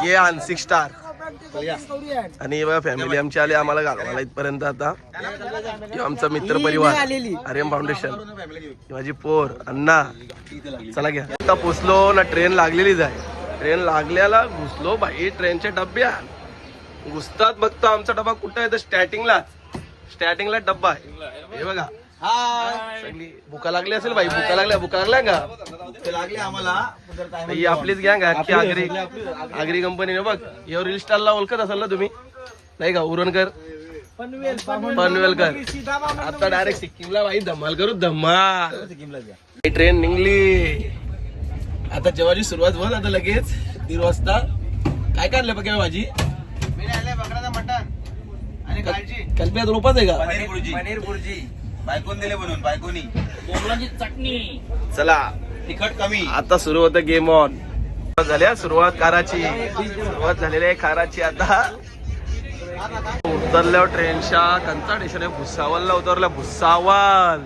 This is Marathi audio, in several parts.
ये आण 6 स्टार. आणि बघा फॅमिली आमची आली आम्हाला घालवायला इथपर्यंत. आता आमचा मित्र परिवार आर्यन फाउंडेशन, माझी पोर अण्णा. चला घ्या. आता पोचलो ना, ट्रेन लागलेलीच आहे. ट्रेन लागल्याला घुसलो भाई ट्रेनच्या डब्यात. घुसतात बघतो आमचा डबा कुठं आहे तर स्टार्टिंगला डब्बा आहे. हे बघा सगळी भुका लागली असेल भाई. भुका लागल्या का आम्हाला. ही आपलीच गँग आहे अख्खी आगरी कंपनी. बघ यो रील स्टारला ओळखत असाल ना तुम्ही, नाही का? उरणकर पनवेलकर. आता डायरेक्ट सिक्कीमला भाई धमाल करू धमाल. ट्रेन निघली. आता जेवायची सुरुवात होत. आता लगेच 1:30 वाजता. काय काढलं बघ भाजी? मटन आणि कल्प्यात रोपाच आहे का? पनीर बुर्जी बायकोन दिले बनवून. बायकोनी बोंबलाची चटणी. चला तिखट कमी. आता सुरू होतं गेम ऑन. झाल्या सुरुवात काराची. सुरुवात झालेली आहे काराची. आता उतरल्यावर ट्रेनच्या कंचा स्टेशन आहे भुसावलला उतरल्या. भुसावल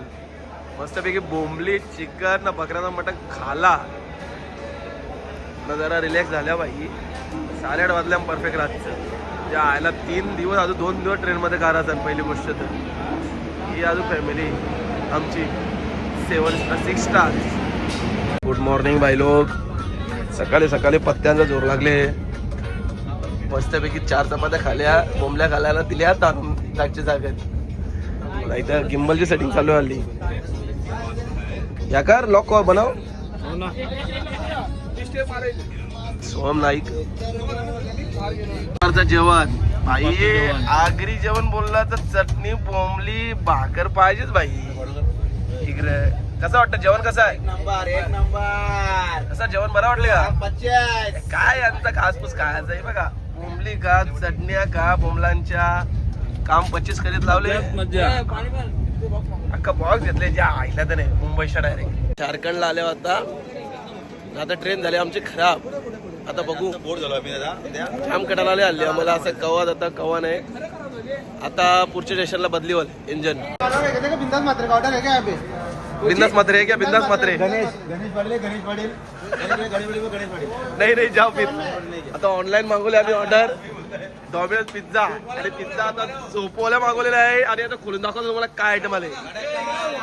मस्तपैकी बोंबली चिकन ना बकऱ्याचा मटण खाला ना, जरा रिलॅक्स झाल्या बाई. 8:30 वाजल्या परफेक्ट रातचं. ज्या आयला 3 दिवस अजून 2 दिवस ट्रेन मध्ये कारायचं. पहिली गोष्ट तर ही अजून फॅमिली आमची 6 स्टार. गुड मॉर्निंग भाई लोक. सकाळी सकाळी पत्त्यांचा जोर लागले. मस्तपैकी 4 चपात्या खाल्या. बोंबल्या खाल्याला दिल्या टाकच्या जागेत. नाही तर गिम्बलची सेटिंग चालू आली. या कर लॉक कॉल बनव. सोहम नाईक जेवण भाई. आगरी जेवण बोलला तर चटणी बोंबली भाकर पाहिजेच भाई. इकडे कसं वाटतं जेवण? कसं आहे? एक नंबर. कसं जेवण बरं वाटलं का? काय यांचा घासपूस खायचं आहे बघा. बोंबली का चटण्या का बोंबलांच्या काम 25 करीत लावले. अख्खा बॉक्स घेतले. ज्या आईला तर नाही मुंबईच्या डायरेक्ट झारखंडला आल्या. आता ट्रेन झाली आमची खराब. आता बघू. बोर झालो आम्ही. जाम कटाला आले आम्हाला. असं कवा जाता कवा नाही. आता पुढच्या स्टेशनला बदली होल इंजन. बिंदास मात्रे है क्या? बिंदास मात्रे. नाही जाऊ फिर. आता ऑनलाईन मागवले आम्ही ऑर्डर. Domino's pizza. आणि पिझ्झा आता झोपवल्या मागवलेला आहे. आणि आता खोलून दाखवतो तुम्हाला काय आयटम आले.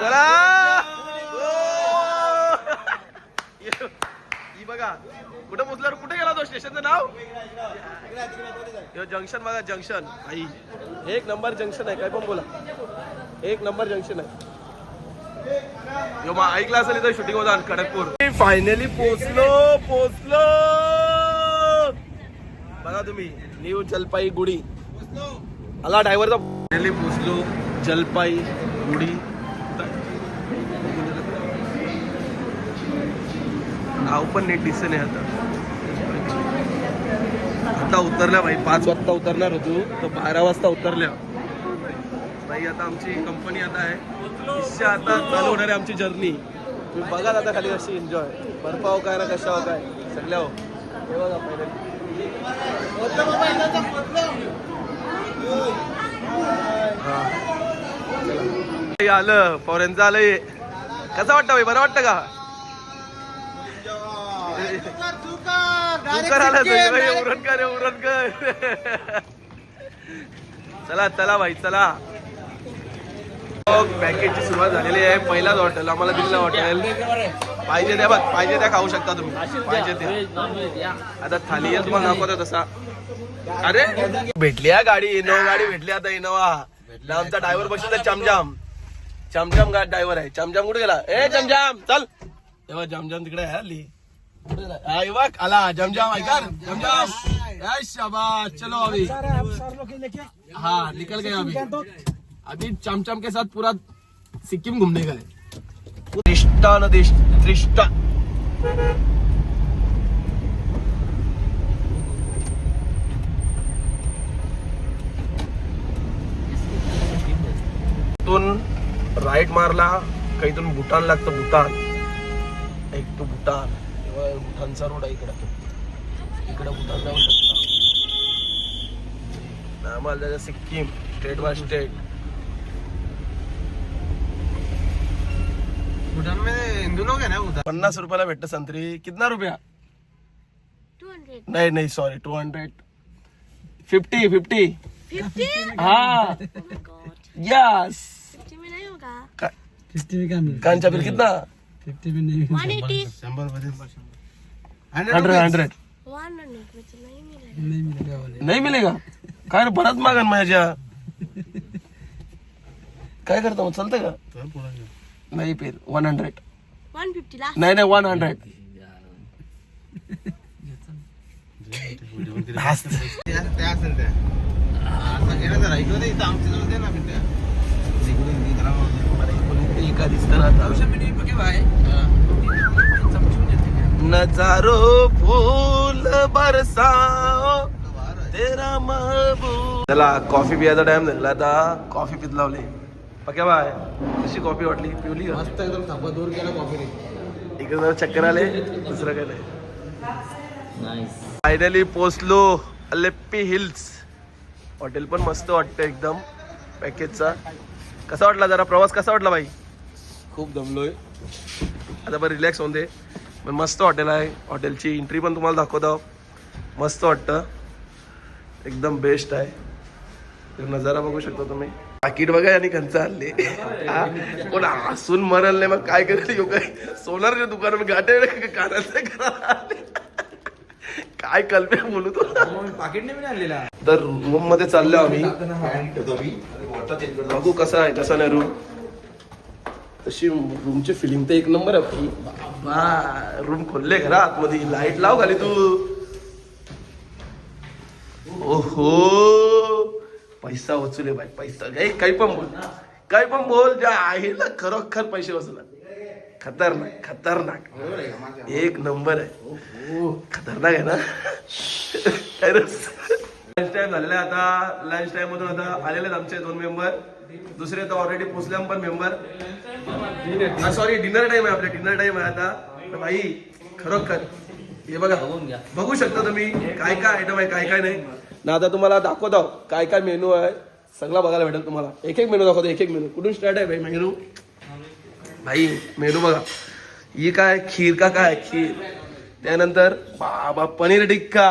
चला ही बघा. कुठं पोचल्यावर कुठे गेला तो? स्टेशनचं नाव जंक्शन बघा. जंक्शन आई एक नंबर जंक्शन आहे. काय पण बोला, एक नंबर जंक्शन आहे. ऐकला असेल इथं शूटिंग होता खडगपूर. फायनली पोचलो बघा तुम्ही. न्यू जलपाईगुडी आला ड्रायव्हरचा. फायनली पोचलो जलपाईगुडी. नाव पण नीट दिसत नाही. आता उतरल्या भाई. 5 वाजता उतरणार होतो तर 12 वाजता उतरल्या भाई. आता आमची कंपनी आता आहे. आता चालू होणार आहे आमची जर्नी. तुम्ही बघा आता खाली कशी एन्जॉय. बर्फाव काय ना कशा काय सगळ्या हो. हे बघा पहिले आलं फॉरेनचं आलंय. कसं वाटतं भाई? बरं वाटतं का? उरणकर. चला भाई चला. पॅकेजची सुरुवात झालेली आहे. पहिलाच हॉटेल आम्हाला दिलेलं हॉटेल. पाहिजे त्या बघ, पाहिजे त्या खाऊ शकता तुम्ही. पाहिजे ते. आता थाली आहे तुम्हाला दाखवतो तसा. अरे भेटली हा गाडी. इनोवा गाडी भेटली. आता इनोवा. आमचा ड्रायव्हर बसला चमचम ड्रायव्हर आहे. चमचम कुठे गेला? ए चमचम चल. तेव्हा चमचम तिकडे आहे. हल्ली आला जमजम. ऐका जमजम. शाबाश. चलो अभी हाँ निकल गए. अभी चमचम के साथ पूरा सिक्किम घूमने का है. त्रिष्टा नदी. त्रिष्टा इथून राईट मारला का इथून भूटान लागतं. भूटान एक तो भूटान. भूटानचा रोड आहे इकडे भूटान जाऊ शकता. आम्हाला जायचं Sikkim. State by state. Bhutan में हिंदू लोग है ना. 50 रुपयाला भेटतं संत्री. कितना रुपया? नाही नाही सॉरी 200 50 50 हाँ यस 50 में नहीं होगा 50 में क्या मिलेगा? कांचा बिल कितना 50 में नहीं 180 100 100 100 में तो नहीं मिलेगा नहीं मिलेगा वाले. नाही मिलेगा काय रे परत मागन माझ्या काय करता मग चालतं का नाही फिर 100 150 लास्ट नाही नाही 100 एका नजारो फूल बरसाओ तेरा महबूब. चला कॉफी पियाचा टाइम झाला आता कॉफी पित लावली पक्या बाय कशी कॉफी वाटली पिवली का? मस्त एकदम थांबा दूर गेला कॉफी. इकडे जरा चक्कर आले दुसरं काय नाही. फायनली पोचलो अलेप्पी हिल्स. हॉटेल पण मस्त वाटतं एकदम पॅकेजचा. कसा वाटला जरा प्रवास कसा वाटला भाई? खूप दमलोय. आता बरं रिलॅक्स होऊन दे. पण मस्त हॉटेल आहे. हॉटेलची एंट्री पण तुम्हाला दाखवतो. मस्त वाटतं एकदम बेस्ट आहे. तर नजारा बघू शकता तुम्ही. पाकिट बघा आणि कंच आणले कोण हसून मरल नाही मग काय करेल यो काय सोनारच्या दुकानात गाठे कानाचे काय कल्पना बोलू तो पाकिट नाही आणलेला. तर रूम मध्ये चाललो आम्ही. बघू कसा आहे कसा नाही रूम. तशी रूमची फिलिंग तर एक नंबर आहे. रूम खोलले घरा आतमध्ये लाईट लाव खाली तू. ओहो पैसा वसुले बाई पैसा काही पण बोल ज्या आहे ना खरोखर पैसे वसुला. खतरनाक खतरनाक एक नंबर आहे. खतरनाक आहे ना. लंच टाइम झालेला आहे आता. लंच टाइम मधून आता आलेले आहेत आमचे 2 मेंबर. दुसरे तर ऑलरेडी पोचले पण मेंबर. सॉरी डिनर टाइम आहे आपल्या. डिनर टाइम आहे आता. तर भाई खरोखर हे बघा बघू शकता तुम्ही काय काय आयटम आहे काय काय नाही ना. आता तुम्हाला दाखवतो काय काय मेनू आहे सगळा बघायला भेटेल तुम्हाला. एक एक मेनू दाखवतो. एक एक मेनू कुठून स्टार्ट आहे भाई मेनू. भाई मेनू बघा. ही काय खीर का काय खीर. त्यानंतर बाबा पनीर टिक्का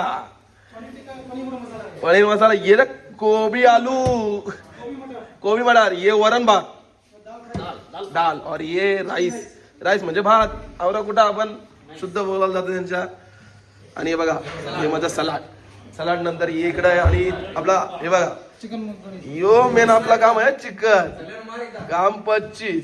पनीर मसाला. ये ना गोभी आलू गोभी मटार. ये वरण भात दाल और ये राईस म्हणजे भात. आवरा कुठं आपण शुद्ध बोलायला जातो त्यांच्या. आणि हे बघा हे माझा सलाड नंतर ये इकडे आहे. आणि आपला हे बघा यो मेन आपला काम आहे चिकन काम 25